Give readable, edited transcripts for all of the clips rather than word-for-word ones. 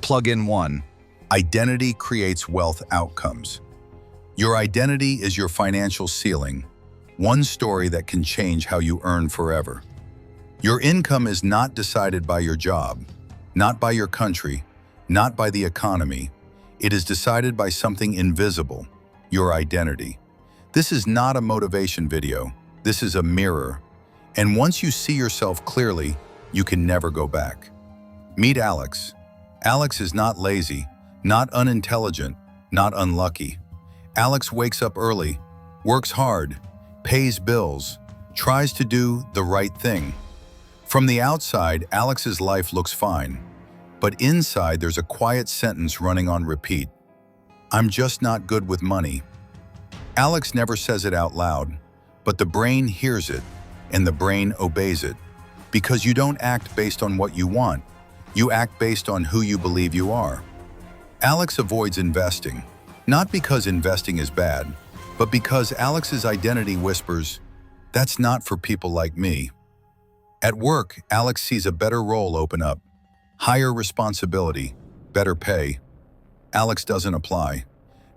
Plug-in 1. Identity creates wealth outcomes. Your identity is your financial ceiling, one story that can change how you earn forever. Your income is not decided by your job, not by your country, not by the economy. It is decided by something invisible, your identity. This is not a motivation video. This is a mirror. And once you see yourself clearly, you can never go back. Meet Alex. Alex is not lazy, not unintelligent, not unlucky. Alex wakes up early, works hard, pays bills, tries to do the right thing. From the outside, Alex's life looks fine, but inside there's a quiet sentence running on repeat. I'm just not good with money. Alex never says it out loud, but the brain hears it, and the brain obeys it. Because you don't act based on what you want, you act based on who you believe you are. Alex avoids investing, not because investing is bad, but because Alex's identity whispers, "That's not for people like me." At work, Alex sees a better role open up, higher responsibility, better pay. Alex doesn't apply,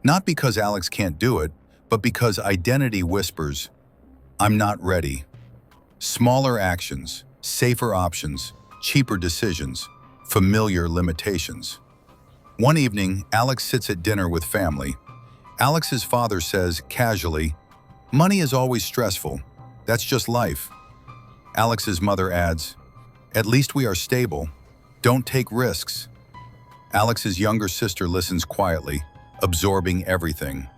not because Alex can't do it, but because identity whispers, "I'm not ready." Smaller actions, safer options, cheaper decisions, familiar limitations. One evening, Alex sits at dinner with family. Alex's father says, casually, "Money is always stressful. That's just life." Alex's mother adds, "At least we are stable. Don't take risks." Alex's younger sister listens quietly, absorbing everything.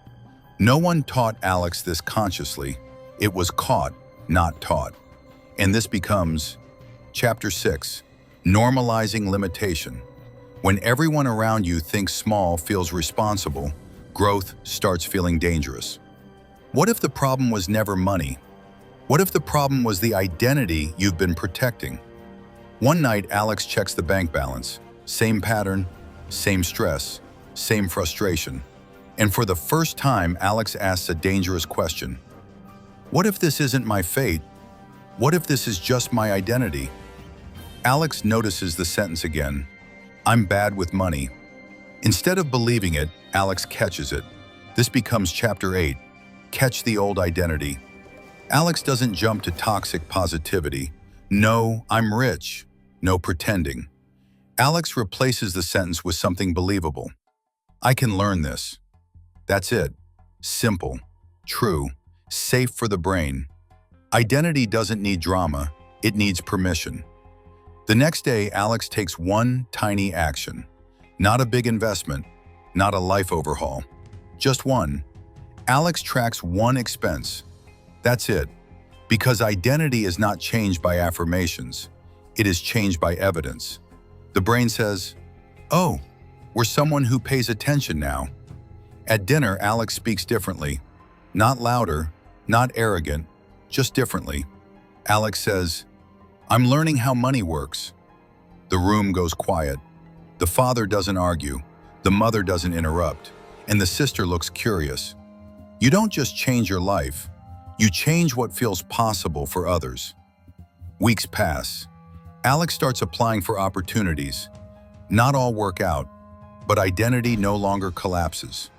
No one taught Alex this consciously. It was caught, not taught. And this becomes Chapter 6, Normalizing Limitation. When everyone around you thinks small feels responsible, growth starts feeling dangerous. What if the problem was never money? What if the problem was the identity you've been protecting? One night, Alex checks the bank balance. Same pattern, same stress, same frustration. And for the first time, Alex asks a dangerous question. What if this isn't my fate? What if this is just my identity? Alex notices the sentence again. I'm bad with money. Instead of believing it, Alex catches it. This becomes Chapter 8, Catch the Old Identity. Alex doesn't jump to toxic positivity. No, I'm rich. No pretending. Alex replaces the sentence with something believable. I can learn this. That's it. Simple, true, safe for the brain. Identity doesn't need drama, it needs permission. The next day, Alex takes one tiny action. Not a big investment, not a life overhaul. Just one. Alex tracks one expense. That's it. Because identity is not changed by affirmations. It is changed by evidence. The brain says, "Oh, we're someone who pays attention now." At dinner, Alex speaks differently. Not louder, not arrogant, just differently. Alex says, "I'm learning how money works." The room goes quiet. The father doesn't argue. The mother doesn't interrupt. And the sister looks curious. You don't just change your life. You change what feels possible for others. Weeks pass. Alex starts applying for opportunities. Not all work out, but identity no longer collapses.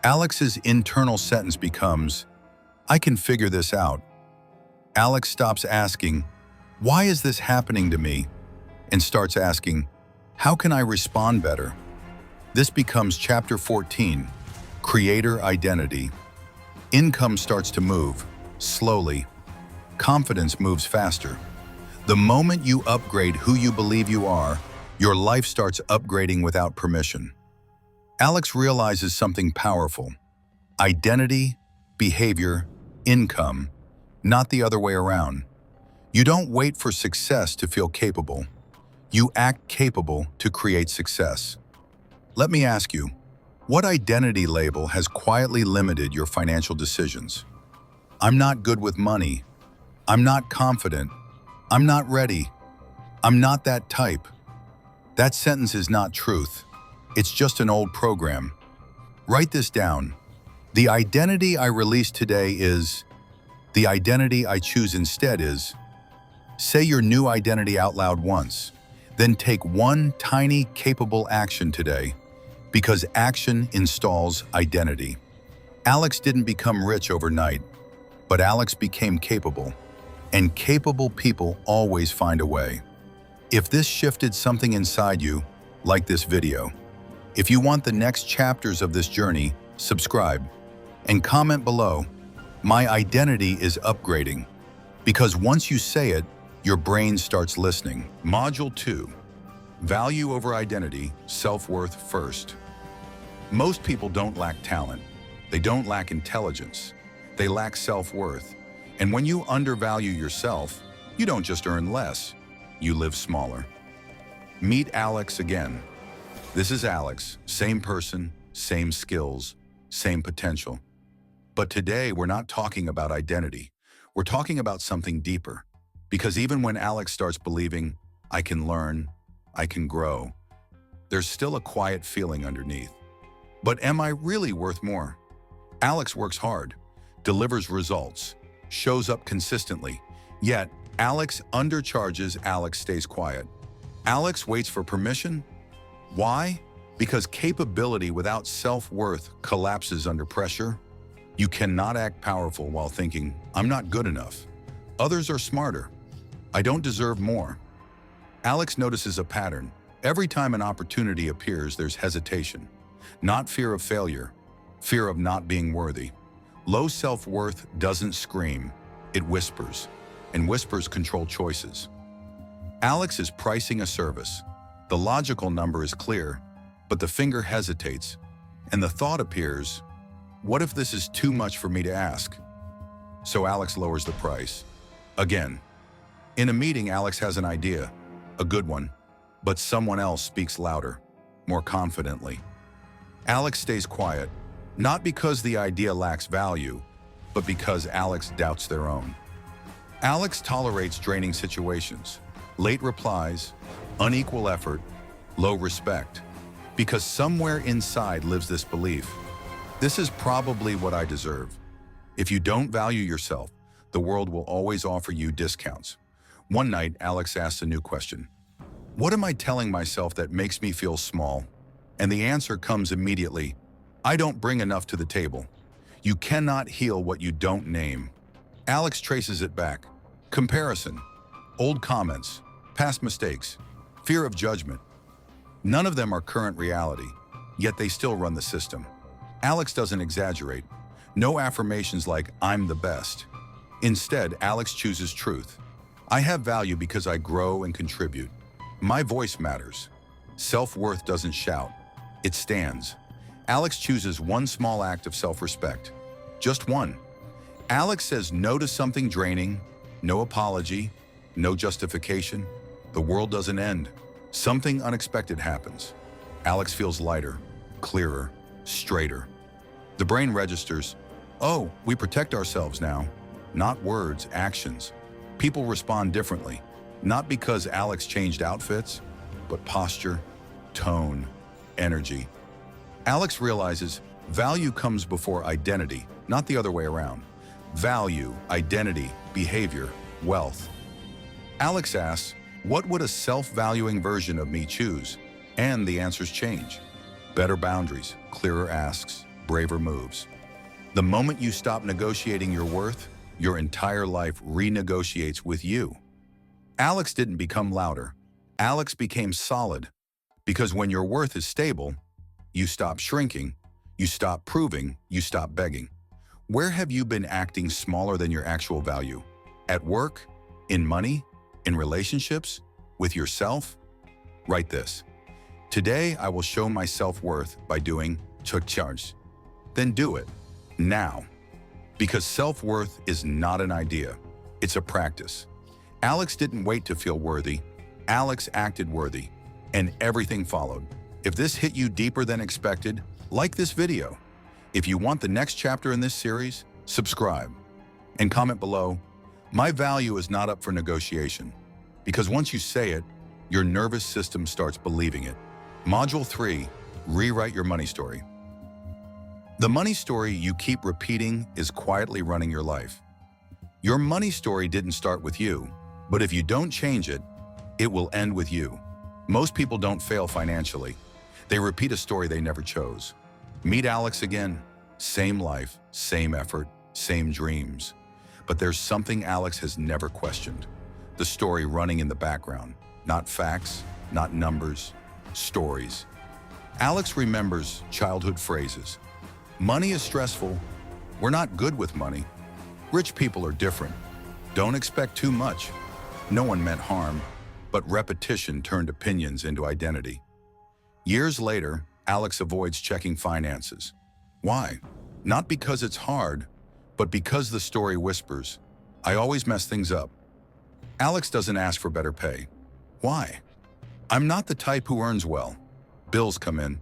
Alex's internal sentence becomes, I can figure this out. Alex stops asking, why is this happening to me? And starts asking, how can I respond better? This becomes Chapter 14, Creator Identity. Income starts to move, slowly. Confidence moves faster. The moment you upgrade who you believe you are, your life starts upgrading without permission. Alex realizes something powerful. Identity, behavior, income, not the other way around. You don't wait for success to feel capable. You act capable to create success. Let me ask you, what identity label has quietly limited your financial decisions? I'm not good with money. I'm not confident. I'm not ready. I'm not that type. That sentence is not truth. It's just an old program. Write this down. The identity I release today is, the identity I choose instead is. Say your new identity out loud once. Then take one tiny, capable action today, because action installs identity. Alex didn't become rich overnight, but Alex became capable, and capable people always find a way. If this shifted something inside you, like this video. If you want the next chapters of this journey, subscribe and comment below. My identity is upgrading, because once you say it, your brain starts listening. Module 2. Value over identity, self-worth first. Most people don't lack talent. They don't lack intelligence. They lack self-worth. And when you undervalue yourself, you don't just earn less, you live smaller. Meet Alex again. This is Alex, same person, same skills, same potential. But today we're not talking about identity. We're talking about something deeper. Because even when Alex starts believing, I can learn, I can grow, there's still a quiet feeling underneath. But am I really worth more? Alex works hard, delivers results, shows up consistently. Yet, Alex undercharges, Alex stays quiet. Alex waits for permission. Why? Because capability without self-worth collapses under pressure. You cannot act powerful while thinking, I'm not good enough. Others are smarter. I don't deserve more. Alex notices a pattern. Every time an opportunity appears, there's hesitation. Not fear of failure, fear of not being worthy. Low self-worth doesn't scream, it whispers, and whispers control choices. Alex is pricing a service. The logical number is clear, but the finger hesitates, and the thought appears, what if this is too much for me to ask? So Alex lowers the price. Again. In a meeting, Alex has an idea, a good one, but someone else speaks louder, more confidently. Alex stays quiet, not because the idea lacks value, but because Alex doubts their own. Alex tolerates draining situations, late replies, unequal effort, low respect, because somewhere inside lives this belief. This is probably what I deserve. If you don't value yourself, the world will always offer you discounts. One night, Alex asked a new question. What am I telling myself that makes me feel small? And the answer comes immediately. I don't bring enough to the table. You cannot heal what you don't name. Alex traces it back. Comparison, old comments, past mistakes, fear of judgment. None of them are current reality, yet they still run the system. Alex doesn't exaggerate. No affirmations like, I'm the best. Instead, Alex chooses truth. I have value because I grow and contribute. My voice matters. Self-worth doesn't shout. It stands. Alex chooses one small act of self-respect. Just one. Alex says no to something draining, no apology, no justification. The world doesn't end. Something unexpected happens. Alex feels lighter, clearer, straighter. The brain registers, oh, we protect ourselves now. Not words, actions. People respond differently, not because Alex changed outfits, but posture, tone, energy. Alex realizes value comes before identity, not the other way around. Value, identity, behavior, wealth. Alex asks, what would a self-valuing version of me choose? And the answers change. Better boundaries, clearer asks, braver moves. The moment you stop negotiating your worth, your entire life renegotiates with you. Alex didn't become louder. Alex became solid. Because when your worth is stable, you stop shrinking, you stop proving, you stop begging. Where have you been acting smaller than your actual value? At work? In money? In relationships? With yourself? Write this. Today, I will show my self-worth by doing took charge. Then do it. Now. Because self-worth is not an idea. It's a practice. Alex didn't wait to feel worthy. Alex acted worthy. And everything followed. If this hit you deeper than expected, like this video. If you want the next chapter in this series, subscribe. And comment below, my value is not up for negotiation. Because once you say it, your nervous system starts believing it. Module 3, rewrite your money story. The money story you keep repeating is quietly running your life. Your money story didn't start with you, but if you don't change it, it will end with you. Most people don't fail financially. They repeat a story they never chose. Meet Alex again. Same life, same effort, same dreams. But there's something Alex has never questioned. The story running in the background. Not facts, not numbers, stories. Alex remembers childhood phrases. Money is stressful. We're not good with money. Rich people are different. Don't expect too much. No one meant harm, but repetition turned opinions into identity. Years later, Alex avoids checking finances. Why? Not because it's hard, but because the story whispers, I always mess things up. Alex doesn't ask for better pay. Why? I'm not the type who earns well. Bills come in.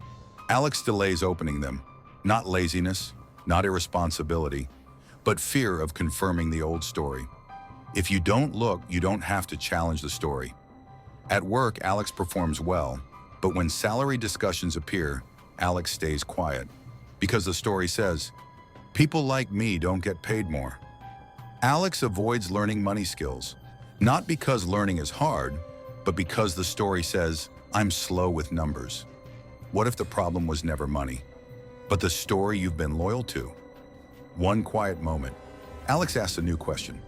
Alex delays opening them. Not laziness, not irresponsibility, but fear of confirming the old story. If you don't look, you don't have to challenge the story. At work, Alex performs well, but when salary discussions appear, Alex stays quiet. Because the story says, people like me don't get paid more. Alex avoids learning money skills, not because learning is hard, but because the story says, I'm slow with numbers. What if the problem was never money, but the story you've been loyal to? One quiet moment, Alex asks a new question.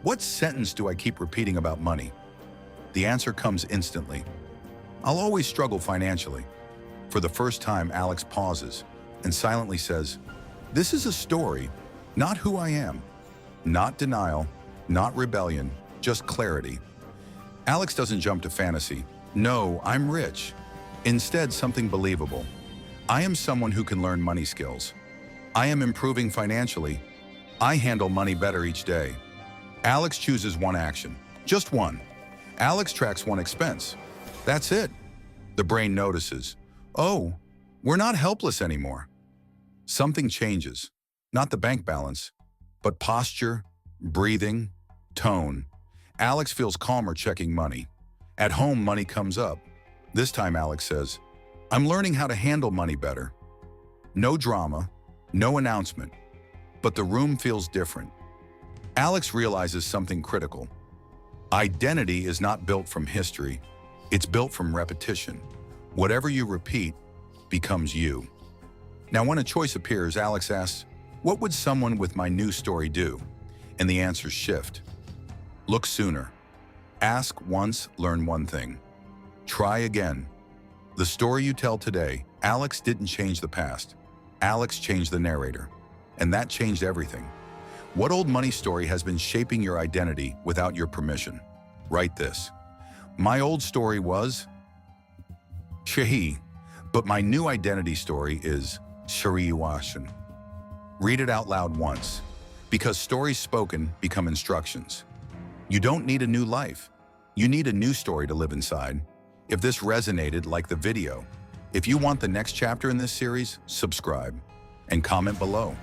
What sentence do I keep repeating about money? The answer comes instantly. I'll always struggle financially. For the first time, Alex pauses and silently says, this is a story, not who I am. Not denial, not rebellion, just clarity. Alex doesn't jump to fantasy. No, I'm rich. Instead, something believable. I am someone who can learn money skills. I am improving financially. I handle money better each day. Alex chooses one action, just one. Alex tracks one expense. That's it. The brain notices, oh, we're not helpless anymore. Something changes, not the bank balance, but posture, breathing, tone. Alex feels calmer checking money. At home, money comes up. This time, Alex says, I'm learning how to handle money better. No drama, no announcement, but the room feels different. Alex realizes something critical. Identity is not built from history, it's built from repetition. Whatever you repeat becomes you. Now, when a choice appears, Alex asks, what would someone with my new story do? And the answers shift. Look sooner. Ask once, learn one thing. Try again. The story you tell today, Alex didn't change the past. Alex changed the narrator. And that changed everything. What old money story has been shaping your identity without your permission? Write this. My old story was Shahi, but my new identity story is Shariwashan. Read it out loud once, because stories spoken become instructions. You don't need a new life. You need a new story to live inside. If this resonated, like the video. If you want the next chapter in this series, subscribe and comment below.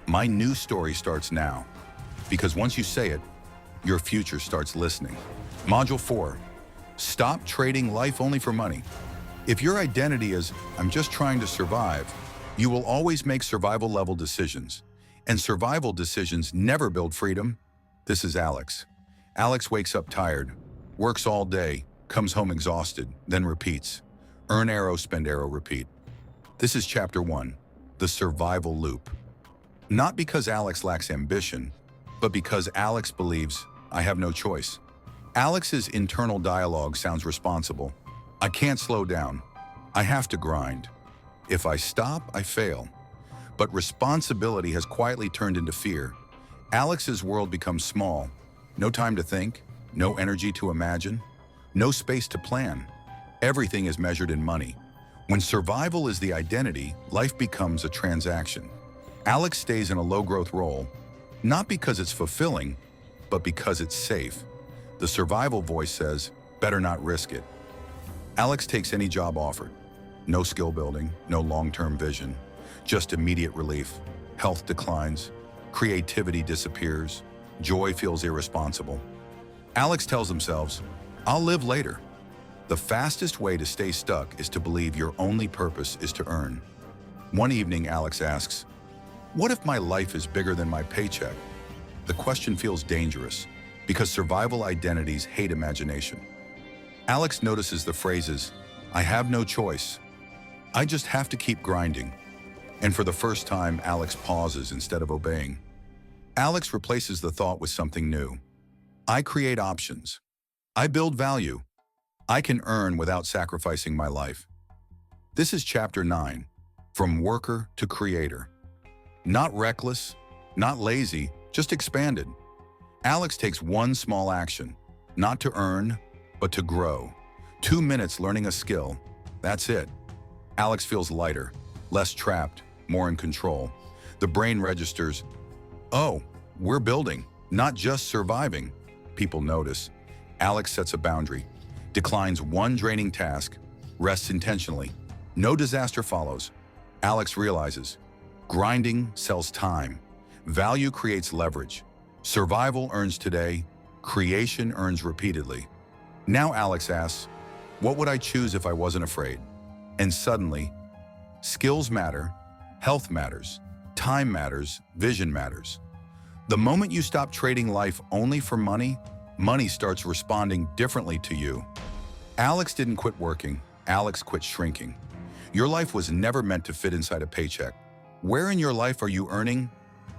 My new story starts now, because once you say it, your future starts listening. Module 4, stop trading life only for money. If your identity is, I'm just trying to survive, you will always make survival-level decisions. And survival decisions never build freedom. This is Alex. Alex wakes up tired, works all day, comes home exhausted, then repeats. Earn arrow, spend arrow, repeat. This is chapter 1, the survival loop. Not because Alex lacks ambition, but because Alex believes, I have no choice. Alex's internal dialogue sounds responsible. I can't slow down. I have to grind. If I stop, I fail. But responsibility has quietly turned into fear. Alex's world becomes small. No time to think, no energy to imagine, no space to plan. Everything is measured in money. When survival is the identity, life becomes a transaction. Alex stays in a low-growth role, not because it's fulfilling, but because it's safe. The survival voice says, better not risk it. Alex takes any job offered. No skill building, no long-term vision, just immediate relief. Health declines, creativity disappears, joy feels irresponsible. Alex tells himself, I'll live later. The fastest way to stay stuck is to believe your only purpose is to earn. One evening, Alex asks, what if my life is bigger than my paycheck? The question feels dangerous because survival identities hate imagination. Alex notices the phrases, "I have no choice," "I just have to keep grinding," and for the first time, Alex pauses instead of obeying. Alex replaces the thought with something new. "I create options. I build value. I can earn without sacrificing my life." This is Chapter 9, From Worker to Creator. Not reckless, not lazy, just expanded. Alex takes one small action, not to earn, but to grow. 2 minutes learning a skill, that's it. Alex feels lighter, less trapped, more in control. The brain registers, "Oh, we're building, not just surviving." People notice. Alex sets a boundary, declines one draining task, rests intentionally. No disaster follows. Alex realizes, grinding sells time. Value creates leverage. Survival earns today. Creation earns repeatedly. Now Alex asks, what would I choose if I wasn't afraid? And suddenly, skills matter, health matters, time matters, vision matters. The moment you stop trading life only for money, money starts responding differently to you. Alex didn't quit working, Alex quit shrinking. Your life was never meant to fit inside a paycheck. Where in your life are you earning,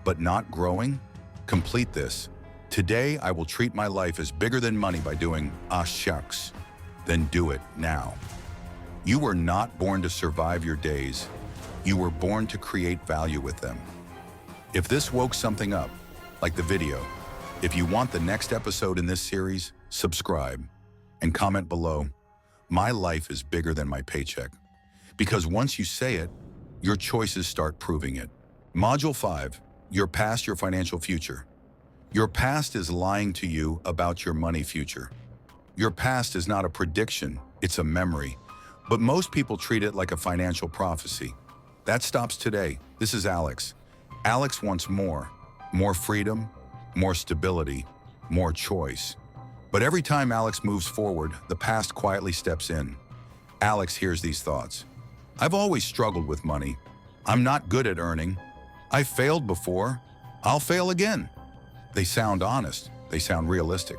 but not growing? Complete this. Today, I will treat my life as bigger than money by doing shucks. Then do it now. You were not born to survive your days. You were born to create value with them. If this woke something up, like the video, if you want the next episode in this series, subscribe and comment below, "My life is bigger than my paycheck." Because once you say it, your choices start proving it. Module 5, Your Past, Your Financial Future. Your past is lying to you about your money future. Your past is not a prediction, it's a memory. But most people treat it like a financial prophecy. That stops today. This is Alex. Alex wants more. More freedom, more stability, more choice. But every time Alex moves forward, the past quietly steps in. Alex hears these thoughts. "I've always struggled with money. I'm not good at earning. I failed before. I'll fail again." They sound honest, they sound realistic,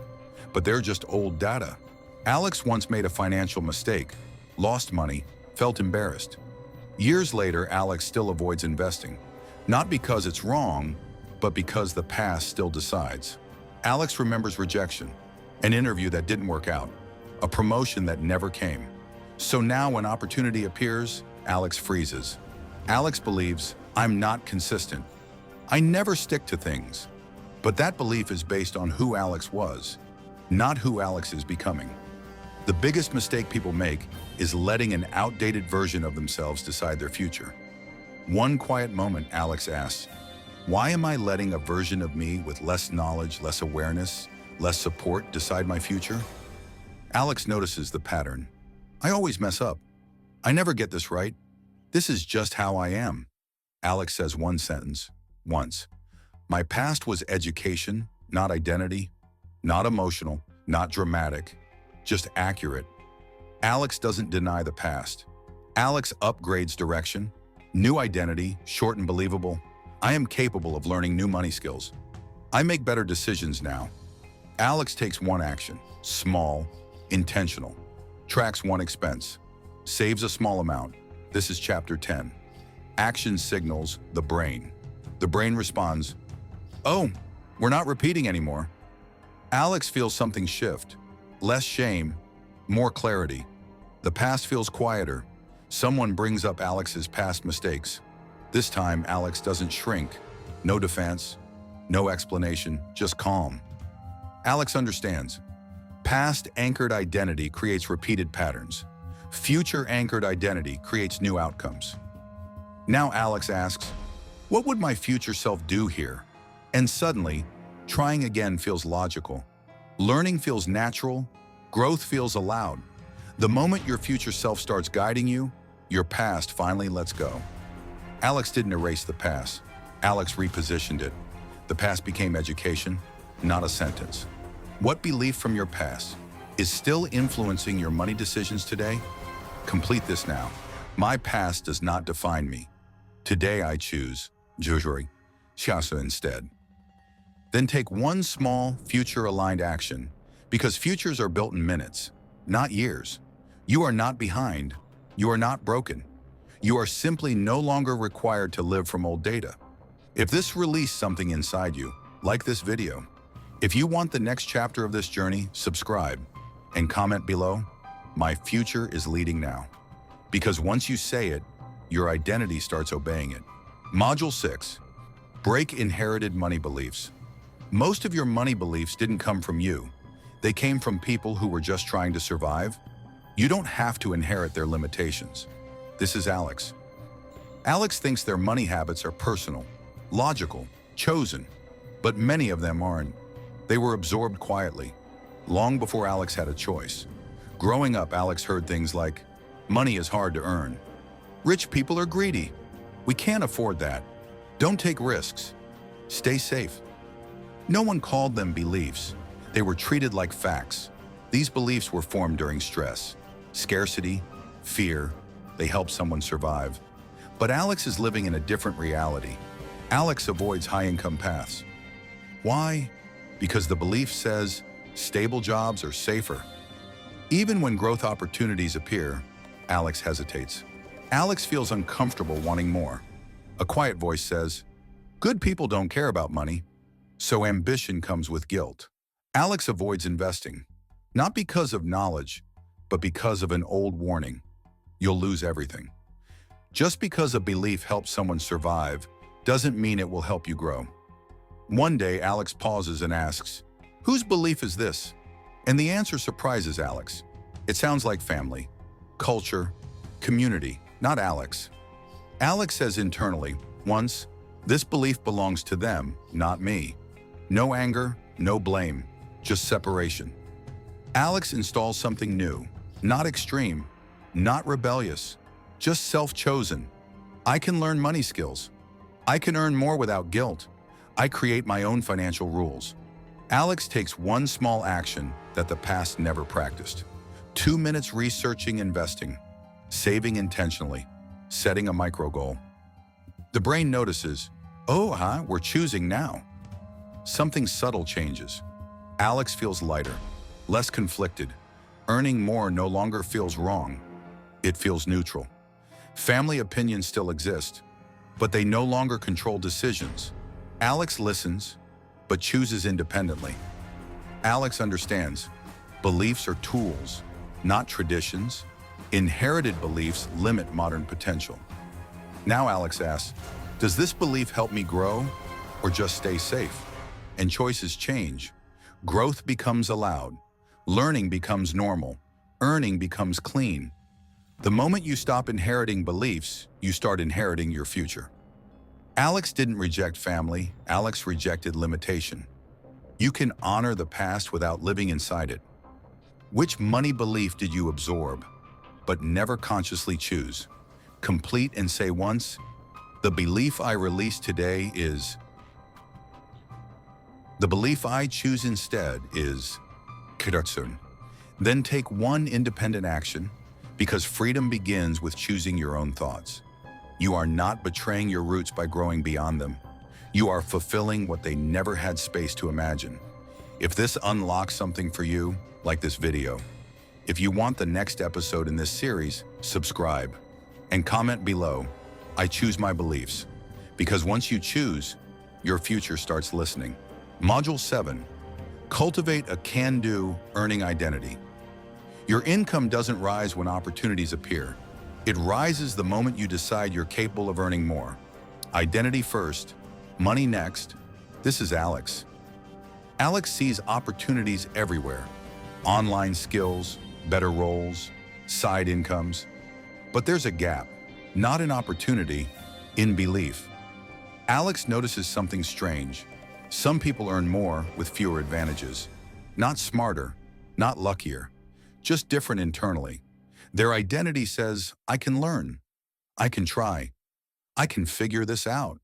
but they're just old data. Alex once made a financial mistake, lost money, felt embarrassed. Years later, Alex still avoids investing, not because it's wrong, but because the past still decides. Alex remembers rejection, an interview that didn't work out, a promotion that never came. So now when opportunity appears, Alex freezes. Alex believes, "I'm not consistent. I never stick to things." But that belief is based on who Alex was, not who Alex is becoming. The biggest mistake people make is letting an outdated version of themselves decide their future. One quiet moment, Alex asks, "Why am I letting a version of me with less knowledge, less awareness, less support decide my future?" Alex notices the pattern. "I always mess up. I never get this right. This is just how I am." Alex says one sentence, once. "My past was education, not identity, not emotional, not dramatic, just accurate." Alex doesn't deny the past. Alex upgrades direction, new identity, short and believable. "I am capable of learning new money skills. I make better decisions now." Alex takes one action, small, intentional, tracks one expense, saves a small amount. This is Chapter 10. Action signals the brain. The brain responds, "Oh, we're not repeating anymore." Alex feels something shift. Less shame, more clarity. The past feels quieter. Someone brings up Alex's past mistakes. This time, Alex doesn't shrink. No defense, no explanation, just calm. Alex understands. Past-anchored identity creates repeated patterns. Future-anchored identity creates new outcomes. Now Alex asks, what would my future self do here? And suddenly, trying again feels logical. Learning feels natural. Growth feels allowed. The moment your future self starts guiding you, your past finally lets go. Alex didn't erase the past. Alex repositioned it. The past became education, not a sentence. What belief from your past is still influencing your money decisions today? Complete this now. My past does not define me. Today I choose Jujuri Shasa instead. Then take one small, future-aligned action, because futures are built in minutes, not years. You are not behind. You are not broken. You are simply no longer required to live from old data. If this released something inside you, like this video. If you want the next chapter of this journey, subscribe and comment below. My future is leading now. Because once you say it, your identity starts obeying it. Module 6. Break inherited money beliefs. Most of your money beliefs didn't come from you. They came from people who were just trying to survive. You don't have to inherit their limitations. This is Alex. Alex thinks their money habits are personal, logical, chosen, but many of them aren't. They were absorbed quietly, long before Alex had a choice. Growing up, Alex heard things like, money is hard to earn. Rich people are greedy. We can't afford that. Don't take risks. Stay safe. No one called them beliefs. They were treated like facts. These beliefs were formed during stress, scarcity, fear. They helped someone survive. But Alex is living in a different reality. Alex avoids high-income paths. Why? Because the belief says stable jobs are safer. Even when growth opportunities appear, Alex hesitates. Alex feels uncomfortable wanting more. A quiet voice says, good people don't care about money, so ambition comes with guilt. Alex avoids investing, not because of knowledge, but because of an old warning. You'll lose everything. Just because a belief helps someone survive doesn't mean it will help you grow. One day, Alex pauses and asks, whose belief is this? And the answer surprises Alex. It sounds like family, culture, community, not Alex. Alex says internally, once, this belief belongs to them, not me. No anger, no blame, just separation. Alex installs something new, not extreme, not rebellious, just self-chosen. I can learn money skills. I can earn more without guilt. I create my own financial rules. Alex takes one small action that the past never practiced. 2 minutes researching investing, saving intentionally, setting a micro goal. The brain notices, oh, we're choosing now. Something subtle changes. Alex feels lighter, less conflicted. Earning more no longer feels wrong. It feels neutral. Family opinions still exist, but they no longer control decisions. Alex listens, but chooses independently. Alex understands, beliefs are tools, not traditions. Inherited beliefs limit modern potential. Now Alex asks, does this belief help me grow or just stay safe? And choices change. Growth becomes allowed. Learning becomes normal. Earning becomes clean. The moment you stop inheriting beliefs, you start inheriting your future. Alex didn't reject family. Alex rejected limitation. You can honor the past without living inside it. Which money belief did you absorb, but never consciously choose? Complete and say once, the belief I release today is. The belief I choose instead is. Then take one independent action, because freedom begins with choosing your own thoughts. You are not betraying your roots by growing beyond them. You are fulfilling what they never had space to imagine. If this unlocks something for you, like this video, if you want the next episode in this series, subscribe and comment below, I choose my beliefs. Because once you choose, your future starts listening. Module 7. Cultivate a can-do earning identity. Your income doesn't rise when opportunities appear. It rises the moment you decide you're capable of earning more. Identity first, money next. This is Alex. Alex sees opportunities everywhere. Online skills, better roles, side incomes. But there's a gap, not in opportunity, in belief. Alex notices something strange. Some people earn more with fewer advantages. Not smarter, not luckier, just different internally. Their identity says, I can learn, I can try, I can figure this out.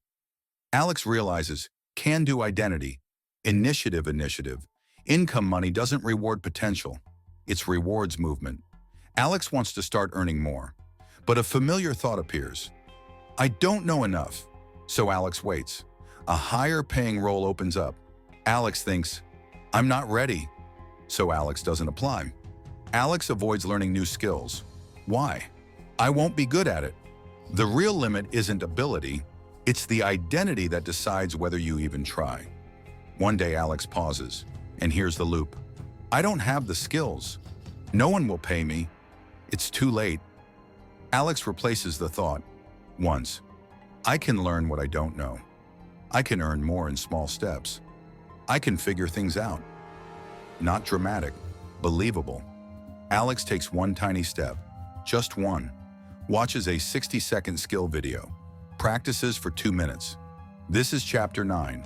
Alex realizes can-do identity, initiative, income money doesn't reward potential, it rewards movement. Alex wants to start earning more, but a familiar thought appears. I don't know enough, so Alex waits. A higher paying role opens up. Alex thinks, I'm not ready, so Alex doesn't apply. Alex avoids learning new skills. Why? I won't be good at it. The real limit isn't ability, it's the identity that decides whether you even try. One day Alex pauses, and hears the loop. I don't have the skills. No one will pay me. It's too late. Alex replaces the thought. Once. I can learn what I don't know. I can earn more in small steps. I can figure things out. Not dramatic, believable. Alex takes one tiny step, just one, watches a 60-second skill video, practices for 2 minutes. This is Chapter 9.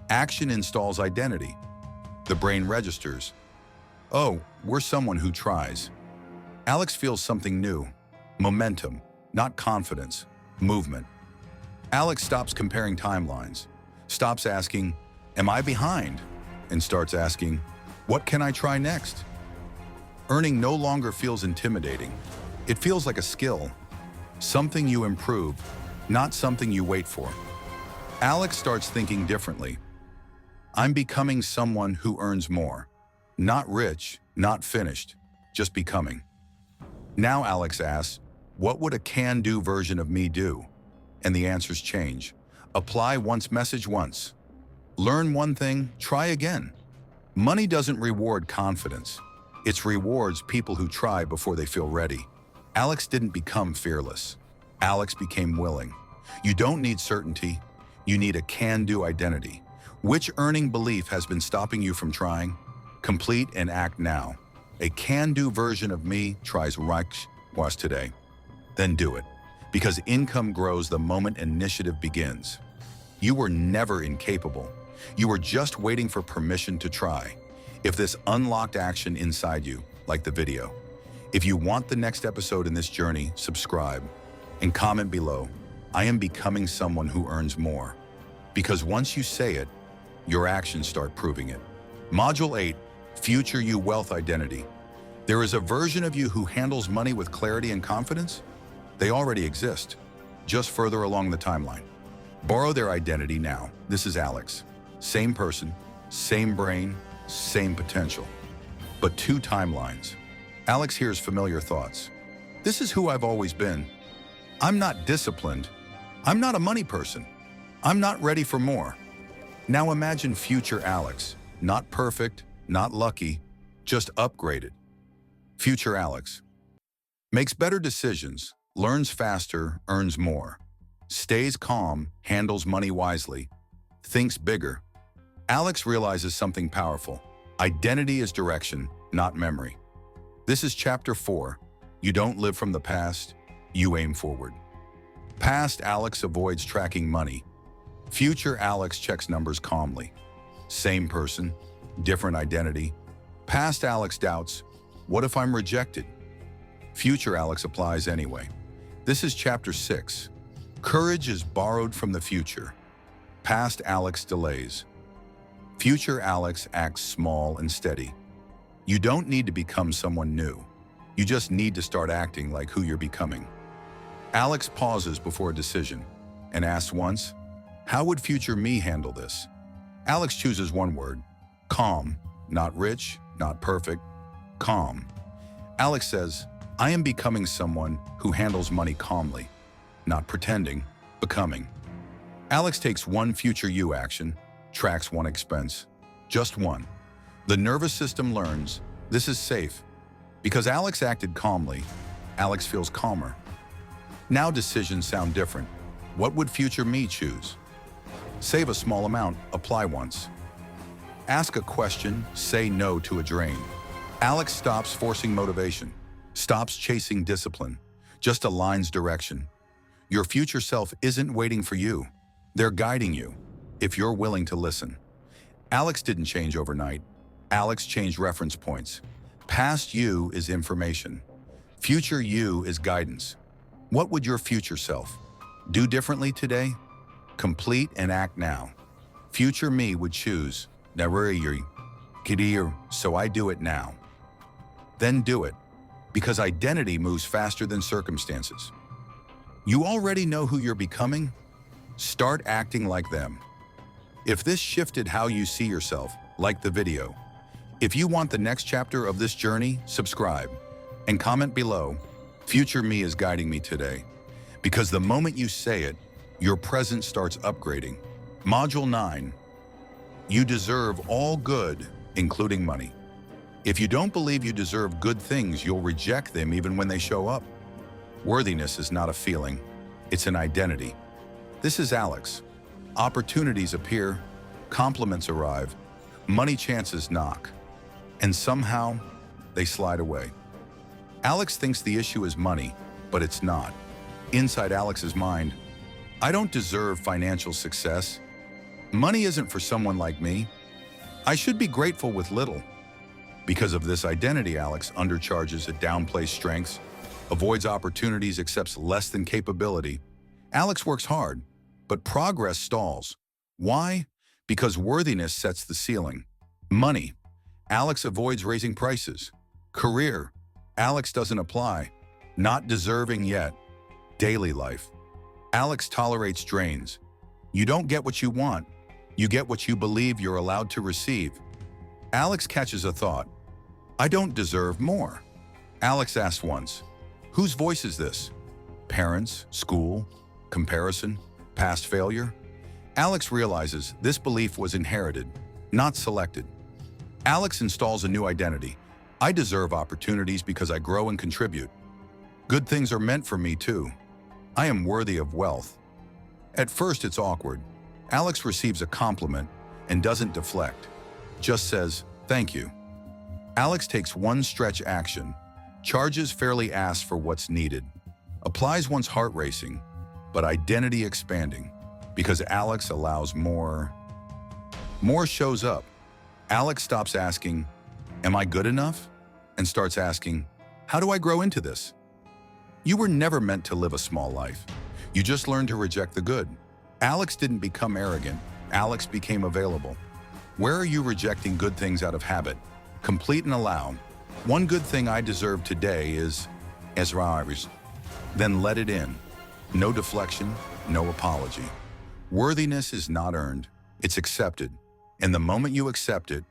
Action installs identity. The brain registers. Oh, we're someone who tries. Alex feels something new. Momentum, not confidence. Movement. Alex stops comparing timelines, stops asking, am I behind? And starts asking, what can I try next? Earning no longer feels intimidating. It feels like a skill, something you improve, not something you wait for. Alex starts thinking differently. I'm becoming someone who earns more. Not rich, not finished, just becoming. Now Alex asks, what would a can-do version of me do? And the answers change. Apply once message once. Learn one thing, try again. Money doesn't reward confidence. It rewards people who try before they feel ready. Alex didn't become fearless. Alex became willing. You don't need certainty. You need a can-do identity. Which earning belief has been stopping you from trying? Complete and act now. A can-do version of me tries right was today. Then do it. Because income grows the moment initiative begins. You were never incapable. You were just waiting for permission to try. If this unlocked action inside you, like the video. If you want the next episode in this journey, subscribe and comment below. I am becoming someone who earns more. Because once you say it, your actions start proving it. Module 8, Future You Wealth Identity. There is a version of you who handles money with clarity and confidence. They already exist, just further along the timeline. Borrow their identity now. This is Alex. Same person, same brain, same potential. But 2 timelines. Alex hears familiar thoughts. This is who I've always been. I'm not disciplined. I'm not a money person. I'm not ready for more. Now imagine future Alex. Not perfect, not lucky, just upgraded. Future Alex. Makes better decisions, learns faster, earns more. Stays calm, handles money wisely, thinks bigger. Alex realizes something powerful. Identity is direction, not memory. This is Chapter 4. You don't live from the past, you aim forward. Past Alex avoids tracking money. Future Alex checks numbers calmly. Same person, different identity. Past Alex doubts, what if I'm rejected? Future Alex applies anyway. This is Chapter 6. Courage is borrowed from the future. Past Alex delays. Future Alex acts small and steady. You don't need to become someone new. You just need to start acting like who you're becoming. Alex pauses before a decision and asks once, how would future me handle this? Alex chooses one word, calm, not rich, not perfect, calm. Alex says, I am becoming someone who handles money calmly, not pretending, becoming. Alex takes one future you action, tracks one expense, just one. The nervous system learns this is safe. Because Alex acted calmly, Alex feels calmer. Now decisions sound different. What would future me choose? Save a small amount, apply once. Ask a question, say no to a drain. Alex stops forcing motivation, stops chasing discipline, just aligns direction. Your future self isn't waiting for you. They're guiding you, if you're willing to listen. Alex didn't change overnight. Alex changed reference points. Past you is information. Future you is guidance. What would your future self do differently today? Complete and act now. Future me would choose, so I do it now. Then do it, because identity moves faster than circumstances. You already know who you're becoming? Start acting like them. If this shifted how you see yourself, like the video. If you want the next chapter of this journey, subscribe and comment below. Future me is guiding me today. Because the moment you say it, your present starts upgrading. Module 9. You deserve all good, including money. If you don't believe you deserve good things, you'll reject them even when they show up. Worthiness is not a feeling, it's an identity. This is Alex. Opportunities appear, compliments arrive, money chances knock, and somehow they slide away. Alex thinks the issue is money, but it's not. Inside Alex's mind, I don't deserve financial success. Money isn't for someone like me. I should be grateful with little. Because of this identity, Alex undercharges, it downplays strengths, avoids opportunities, accepts less than capability. Alex works hard, but progress stalls. Why? Because worthiness sets the ceiling. Money. Alex avoids raising prices. Career. Alex doesn't apply. Not deserving yet. Daily life. Alex tolerates drains. You don't get what you want. You get what you believe you're allowed to receive. Alex catches a thought. I don't deserve more. Alex asks once, whose voice is this? Parents, school, comparison, past failure? Alex realizes this belief was inherited, not selected. Alex installs a new identity. I deserve opportunities because I grow and contribute. Good things are meant for me too. I am worthy of wealth. At first it's awkward. Alex receives a compliment and doesn't deflect, just says, thank you. Alex takes one stretch action, charges fairly, asks for what's needed, applies one's heart racing, but identity expanding, because Alex allows more. More shows up. Alex stops asking, am I good enough? And starts asking, how do I grow into this? You were never meant to live a small life. You just learned to reject the good. Alex didn't become arrogant. Alex became available. Where are you rejecting good things out of habit? Complete and allow. One good thing I deserve today is Ezra. Then let it in. No deflection, no apology. Worthiness is not earned, it's accepted. And the moment you accept it,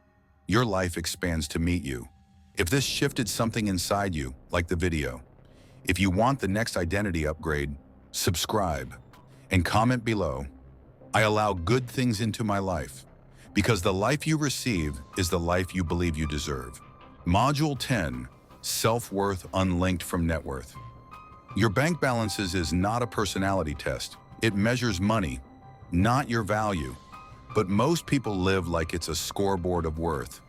your life expands to meet you. If this shifted something inside you, like the video, if you want the next identity upgrade, subscribe and comment below. I allow good things into my life because the life you receive is the life you believe you deserve. Module 10, Self-Worth Unlinked from Net Worth. Your bank balances is not a personality test. It measures money, not your value. But most people live like it's a scoreboard of worth.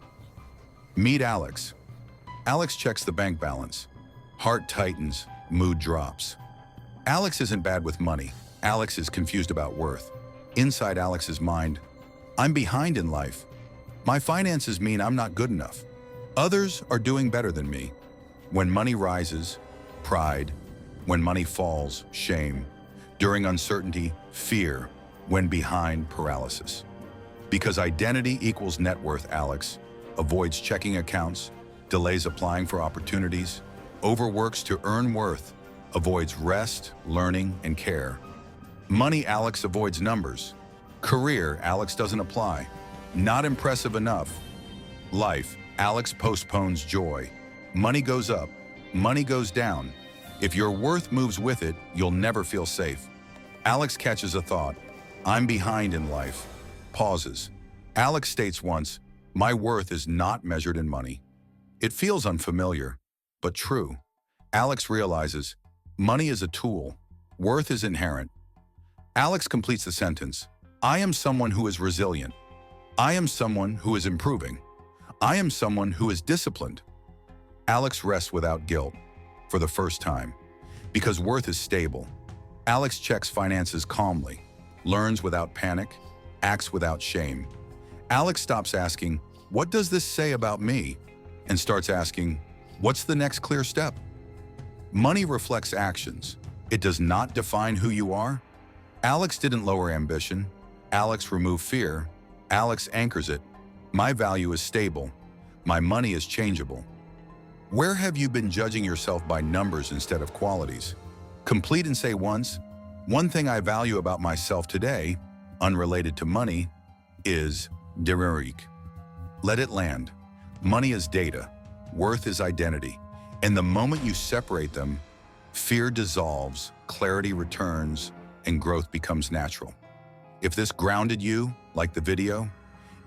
Meet Alex. Alex checks the bank balance. Heart tightens, mood drops. Alex isn't bad with money. Alex is confused about worth. Inside Alex's mind, I'm behind in life. My finances mean I'm not good enough. Others are doing better than me. When money rises, pride. When money falls, shame. During uncertainty, fear. When behind, paralysis. Because identity equals net worth, Alex avoids checking accounts, delays applying for opportunities, overworks to earn worth, avoids rest, learning, and care. Money, Alex avoids numbers. Career, Alex doesn't apply. Not impressive enough. Life, Alex postpones joy. Money goes up, money goes down. If your worth moves with it, you'll never feel safe. Alex catches a thought. I'm behind in life. Pauses. Alex states once, my worth is not measured in money. It feels unfamiliar, but true. Alex realizes, money is a tool. Worth is inherent. Alex completes the sentence. I am someone who is resilient. I am someone who is improving. I am someone who is disciplined. Alex rests without guilt for the first time because worth is stable. Alex checks finances calmly, learns without panic, acts without shame. Alex stops asking, what does this say about me? And starts asking, what's the next clear step? Money reflects actions. It does not define who you are. Alex didn't lower ambition. Alex removed fear. Alex anchors it. My value is stable. My money is changeable. Where have you been judging yourself by numbers instead of qualities? Complete and say once, one thing I value about myself today, unrelated to money, is Deririk. Let it land. Money is data, worth is identity, and the moment you separate them, fear dissolves, clarity returns, and growth becomes natural. If this grounded you, like the video,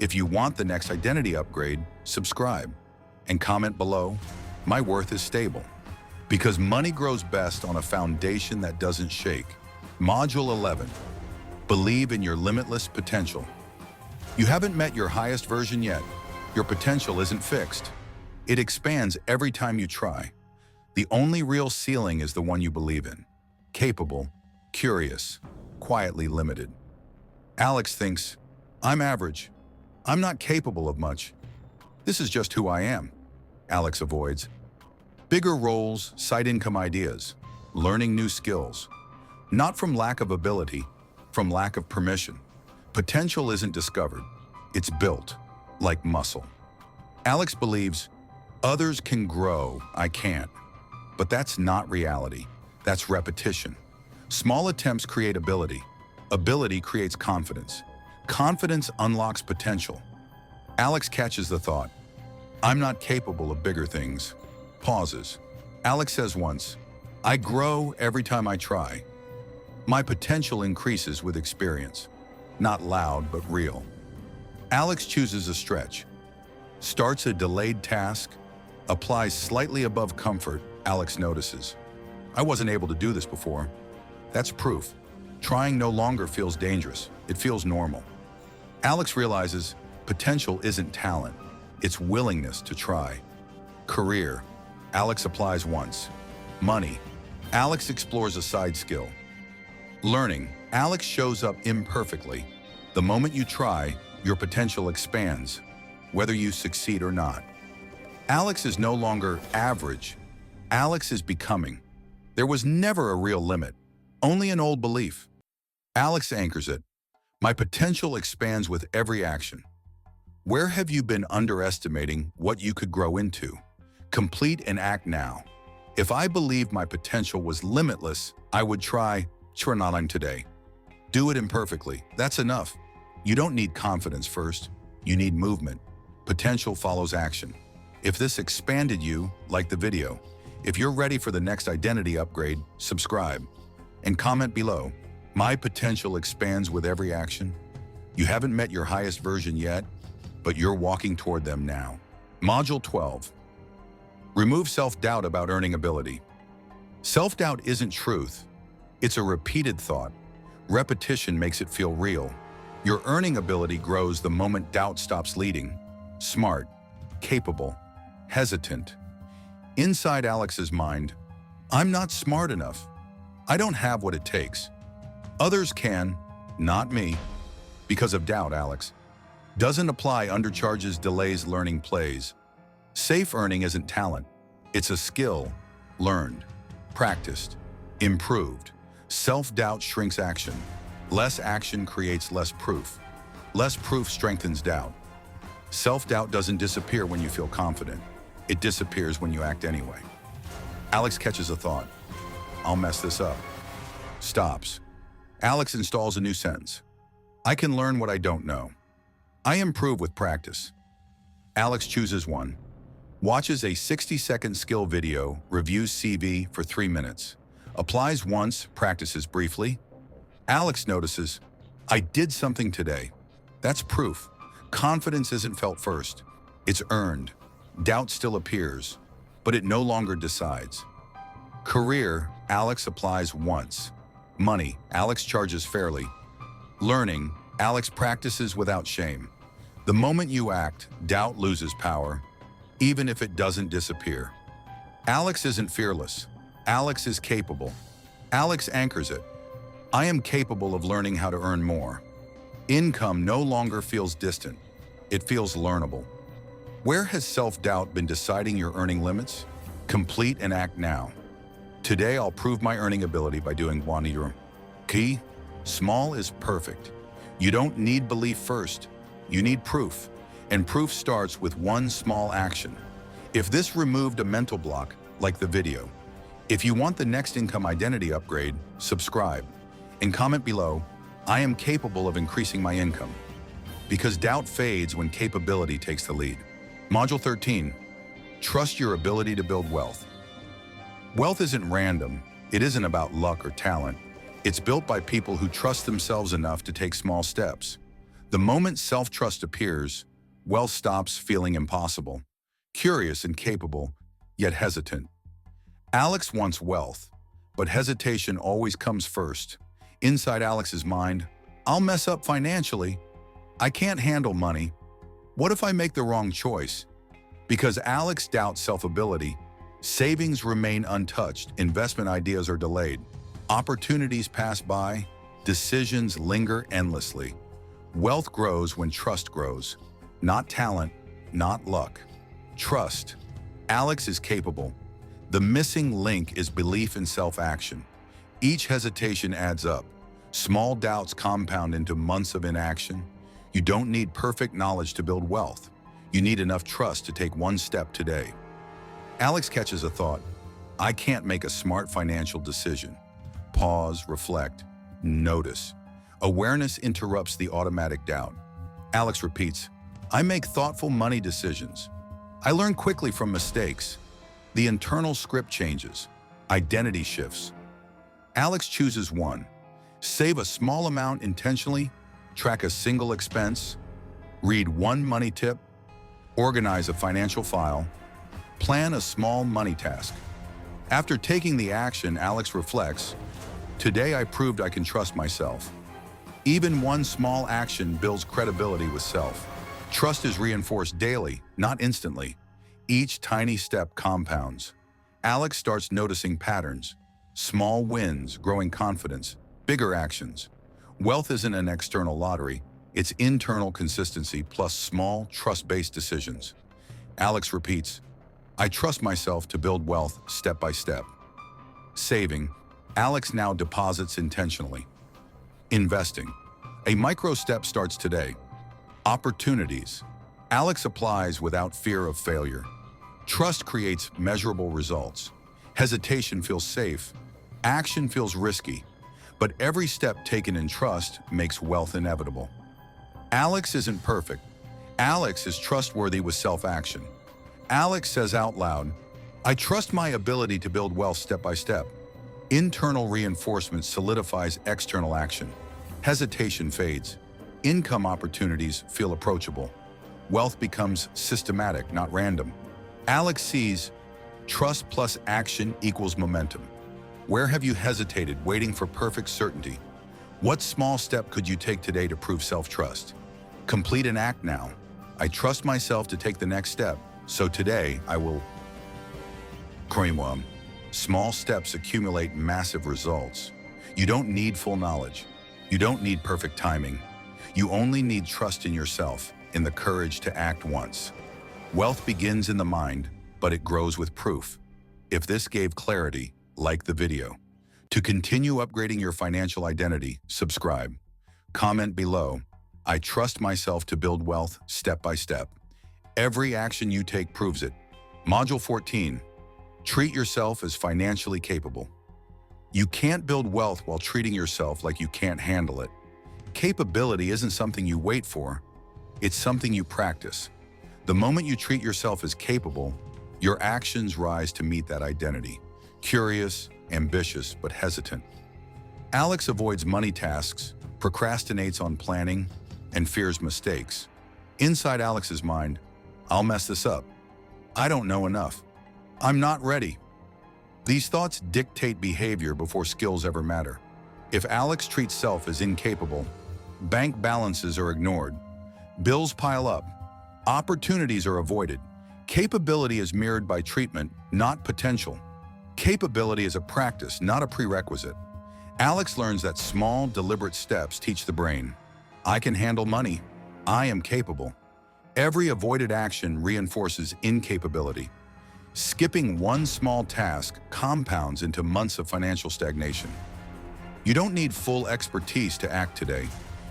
if you want the next identity upgrade, subscribe and comment below, "My worth is stable." Because money grows best on a foundation that doesn't shake. Module 11, believe in your limitless potential. You haven't met your highest version yet. Your potential isn't fixed. It expands every time you try. The only real ceiling is the one you believe in. Capable, curious, quietly limited. Alex thinks, "I'm average. I'm not capable of much. This is just who I am." Alex avoids bigger roles, side income ideas, learning new skills. Not from lack of ability, from lack of permission. Potential isn't discovered, it's built, like muscle. Alex believes, others can grow, I can't. But that's not reality, that's repetition. Small attempts create ability. Ability creates confidence. Confidence unlocks potential. Alex catches the thought, "I'm not capable of bigger things." Pauses. Alex says once, "I grow every time I try." My potential increases with experience. Not loud, but real. Alex chooses a stretch. Starts a delayed task. Applies slightly above comfort. Alex notices, "I wasn't able to do this before." That's proof. Trying no longer feels dangerous. It feels normal. Alex realizes potential isn't talent. It's willingness to try. Career. Alex applies once. Money. Alex explores a side skill. Learning. Alex shows up imperfectly. The moment you try, your potential expands, whether you succeed or not. Alex is no longer average. Alex is becoming. There was never a real limit, only an old belief. Alex anchors it. My potential expands with every action. Where have you been underestimating what you could grow into? Complete and act now. If I believed my potential was limitless, I would try, sure not I'm today. Do it imperfectly, that's enough. You don't need confidence first, you need movement. Potential follows action. If this expanded you, like the video. If you're ready for the next identity upgrade, subscribe. And comment below, "My potential expands with every action." You haven't met your highest version yet, but you're walking toward them now. Module 12. Remove self-doubt about earning ability. Self-doubt isn't truth. It's a repeated thought. Repetition makes it feel real. Your earning ability grows the moment doubt stops leading. Smart, capable, hesitant. Inside Alex's mind, "I'm not smart enough. I don't have what it takes. Others can, not me." Because of doubt, Alex doesn't apply, undercharges, delays, learning plays. Safe earning isn't talent. It's a skill, learned, practiced, improved. Self-doubt shrinks action. Less action creates less proof. Less proof strengthens doubt. Self-doubt doesn't disappear when you feel confident. It disappears when you act anyway. Alex catches a thought. "I'll mess this up." Stops. Alex installs a new sentence. "I can learn what I don't know. I improve with practice." Alex chooses one. Watches a 60-second skill video, reviews CV for 3 minutes. Applies once, practices briefly. Alex notices, "I did something today." That's proof. Confidence isn't felt first. It's earned. Doubt still appears, but it no longer decides. Career, Alex applies once. Money, Alex charges fairly. Learning, Alex practices without shame. The moment you act, doubt loses power, even if it doesn't disappear. Alex isn't fearless. Alex is capable. Alex anchors it. "I am capable of learning how to earn more." Income no longer feels distant. It feels learnable. Where has self-doubt been deciding your earning limits? Complete and act now. Today I'll prove my earning ability by doing one year. Key, small is perfect. You don't need belief first. You need proof. And proof starts with one small action. If this removed a mental block, like the video. If you want the next income identity upgrade, subscribe. And comment below, "I am capable of increasing my income." Because doubt fades when capability takes the lead. Module 13, trust your ability to build wealth. Wealth isn't random. It isn't about luck or talent. It's built by people who trust themselves enough to take small steps. The moment self-trust appears, wealth stops feeling impossible, curious and capable, yet hesitant. Alex wants wealth, but hesitation always comes first. Inside Alex's mind, I'll mess up financially. I can't handle money. What if I make the wrong choice? Because Alex doubts self-ability, savings remain untouched, investment ideas are delayed. Opportunities pass by, decisions linger endlessly. Wealth grows when trust grows. Not talent, not luck. Trust. Alex is capable. The missing link is belief in self-action. Each hesitation adds up. Small doubts compound into months of inaction. You don't need perfect knowledge to build wealth. You need enough trust to take one step today. Alex catches a thought. I can't make a smart financial decision. Pause, reflect, notice. Awareness interrupts the automatic doubt. Alex repeats, I make thoughtful money decisions. I learn quickly from mistakes. The internal script changes. Identity shifts. Alex chooses one. Save a small amount intentionally, track a single expense, read one money tip, organize a financial file, plan a small money task. After taking the action, Alex reflects, today I proved I can trust myself. Even one small action builds credibility with self. Trust is reinforced daily, not instantly. Each tiny step compounds. Alex starts noticing patterns, small wins, growing confidence, bigger actions. Wealth isn't an external lottery, it's internal consistency plus small, trust-based decisions. Alex repeats, I trust myself to build wealth step by step. Saving. Alex now deposits intentionally. Investing. A micro step starts today. Opportunities. Alex applies without fear of failure. Trust creates measurable results. Hesitation feels safe. Action feels risky. But every step taken in trust makes wealth inevitable. Alex isn't perfect. Alex is trustworthy with self-action. Alex says out loud, I trust my ability to build wealth step by step. Internal reinforcement solidifies external action. Hesitation fades. Income opportunities feel approachable. Wealth becomes systematic, not random. Alex sees trust plus action equals momentum. Where have you hesitated, waiting for perfect certainty? What small step could you take today to prove self-trust? Complete an act now. I trust myself to take the next step, so today I will. Small steps accumulate massive results. You don't need full knowledge. You don't need perfect timing. You only need trust in yourself, in the courage to act once. Wealth begins in the mind, but it grows with proof. If this gave clarity, like the video. To continue upgrading your financial identity, subscribe. Comment below, I trust myself to build wealth step by step. Every action you take proves it. Module 14, treat yourself as financially capable. You can't build wealth while treating yourself like you can't handle it. Capability isn't something you wait for, it's something you practice. The moment you treat yourself as capable, your actions rise to meet that identity. Curious, ambitious, but hesitant. Alex avoids money tasks, procrastinates on planning, and fears mistakes. Inside Alex's mind, I'll mess this up. I don't know enough. I'm not ready. These thoughts dictate behavior before skills ever matter. If Alex treats self as incapable, bank balances are ignored, bills pile up, opportunities are avoided. Capability is mirrored by treatment, not potential. Capability is a practice, not a prerequisite. Alex learns that small, deliberate steps teach the brain. I can handle money. I am capable. Every avoided action reinforces incapability. Skipping one small task compounds into months of financial stagnation. You don't need full expertise to act today.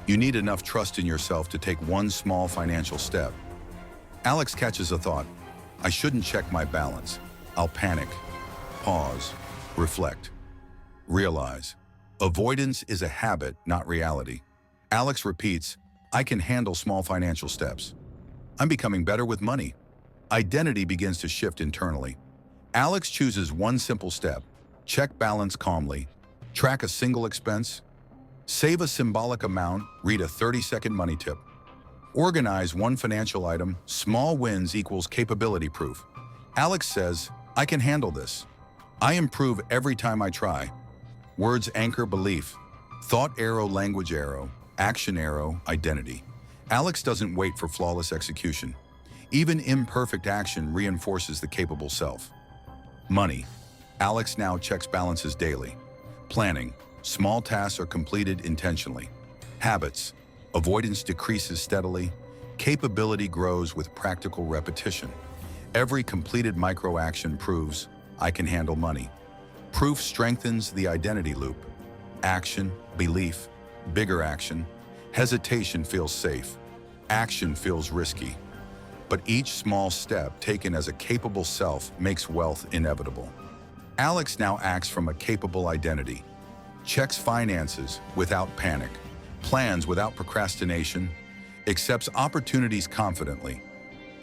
You need enough trust in yourself to take one small financial step. Alex catches a thought. I shouldn't check my balance. I'll panic. Pause. Reflect. Realize. Avoidance is a habit, not reality. Alex repeats, I can handle small financial steps. I'm becoming better with money. Identity begins to shift internally. Alex chooses one simple step: check balance calmly, track a single expense, save a symbolic amount, read a 30-second money tip. Organize one financial item. Small wins equals capability proof. Alex says, I can handle this. I improve every time I try. Words anchor belief. Thought arrow, language arrow, action arrow, identity. Alex doesn't wait for flawless execution. Even imperfect action reinforces the capable self. Money. Alex now checks balances daily. Planning. Small tasks are completed intentionally. Habits. Avoidance decreases steadily. Capability grows with practical repetition. Every completed micro-action proves I can handle money. Proof strengthens the identity loop. Action, belief, bigger action. Hesitation feels safe. Action feels risky. But each small step taken as a capable self makes wealth inevitable. Alex now acts from a capable identity. Checks finances without panic. Plans without procrastination. Accepts opportunities confidently.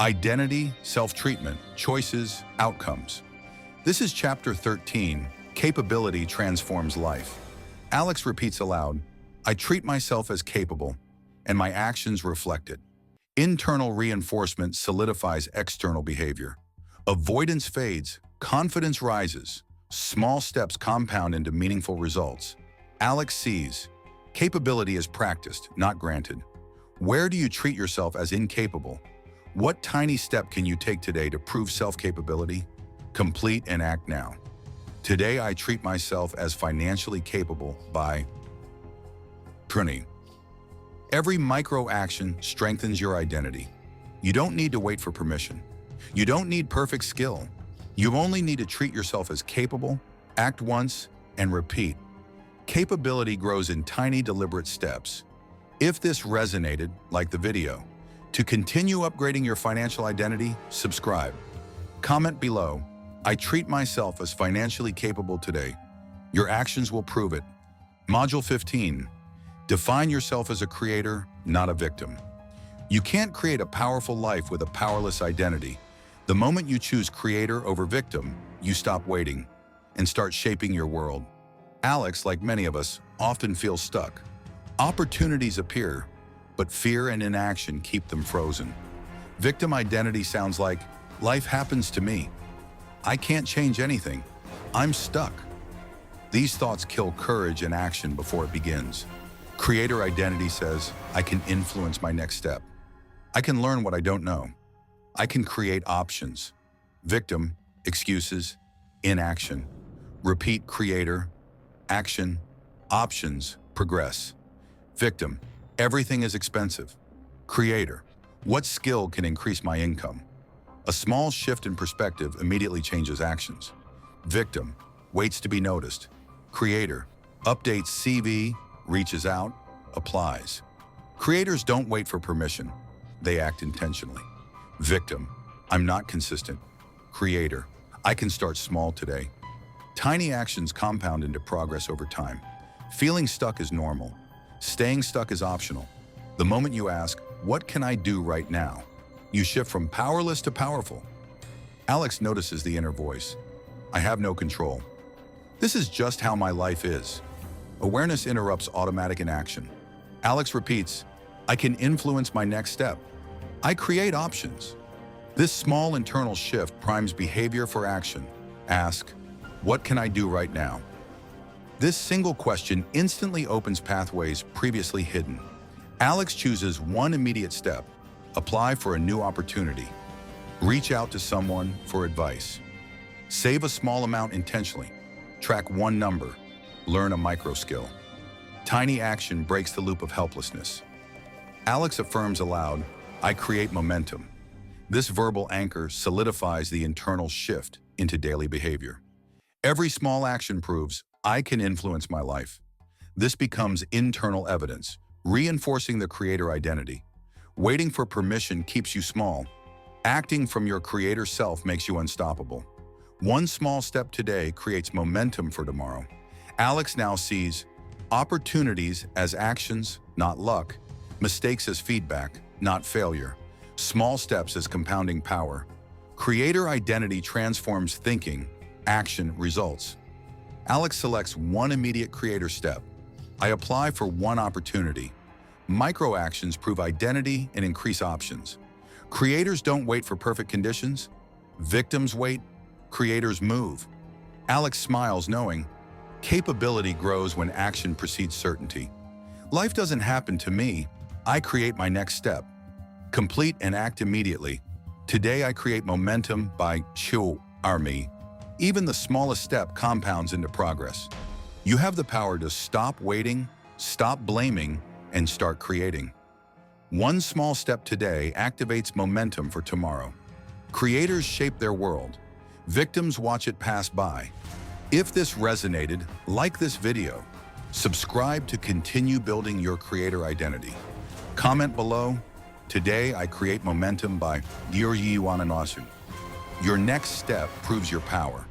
Identity, self-treatment, choices, outcomes. This is Chapter 13, Capability Transforms Life. Alex repeats aloud, I treat myself as capable, and my actions reflect it. Internal reinforcement solidifies external behavior. Avoidance fades, confidence rises. Small steps compound into meaningful results. Alex sees, capability is practiced, not granted. Where do you treat yourself as incapable? What tiny step can you take today to prove self-capability? Complete and act now. Today I treat myself as financially capable by Pruni. Every micro-action strengthens your identity. You don't need to wait for permission. You don't need perfect skill. You only need to treat yourself as capable, act once, and repeat. Capability grows in tiny, deliberate steps. If this resonated, like the video. To continue upgrading your financial identity, subscribe. Comment below, I treat myself as financially capable today. Your actions will prove it. Module 15. Define yourself as a creator, not a victim. You can't create a powerful life with a powerless identity. The moment you choose creator over victim, you stop waiting and start shaping your world. Alex, like many of us, often feels stuck. Opportunities appear, but fear and inaction keep them frozen. Victim identity sounds like, life happens to me. I can't change anything. I'm stuck. These thoughts kill courage and action before it begins. Creator identity says, I can influence my next step. I can learn what I don't know. I can create options. Victim, excuses, inaction. Repeat creator, action, options, progress. Victim, everything is expensive. Creator, what skill can increase my income? A small shift in perspective immediately changes actions. Victim, waits to be noticed. Creator, updates CV, reaches out, applies. Creators don't wait for permission. They act intentionally. Victim, I'm not consistent. Creator, I can start small today. Tiny actions compound into progress over time. Feeling stuck is normal. Staying stuck is optional. The moment you ask, what can I do right now? You shift from powerless to powerful. Alex notices the inner voice. I have no control. This is just how my life is. Awareness interrupts automatic inaction. Alex repeats, I can influence my next step. I create options. This small internal shift primes behavior for action. Ask, what can I do right now? This single question instantly opens pathways previously hidden. Alex chooses one immediate step. Apply for a new opportunity. Reach out to someone for advice. Save a small amount intentionally. Track one number. Learn a micro skill. Tiny action breaks the loop of helplessness. Alex affirms aloud, I create momentum. This verbal anchor solidifies the internal shift into daily behavior. Every small action proves, I can influence my life. This becomes internal evidence, reinforcing the creator identity. Waiting for permission keeps you small. Acting from your creator self makes you unstoppable. One small step today creates momentum for tomorrow. Alex now sees opportunities as actions, not luck. Mistakes as feedback, not failure. Small steps as compounding power. Creator identity transforms thinking, action, results. Alex selects one immediate creator step. I apply for one opportunity. Micro actions prove identity and increase options. Creators don't wait for perfect conditions. Victims wait, creators move. Alex smiles knowing capability grows when action precedes certainty. Life doesn't happen to me. I create my next step. Complete and act immediately. Today I create momentum by Chiu Army. Even the smallest step compounds into progress. You have the power to stop waiting, stop blaming, and start creating. One small step today activates momentum for tomorrow. Creators shape their world. Victims watch it pass by. If this resonated, like this video. Subscribe to continue building your creator identity. Comment below, "Today I create momentum" by Gyuri Wananasu. Your next step proves your power.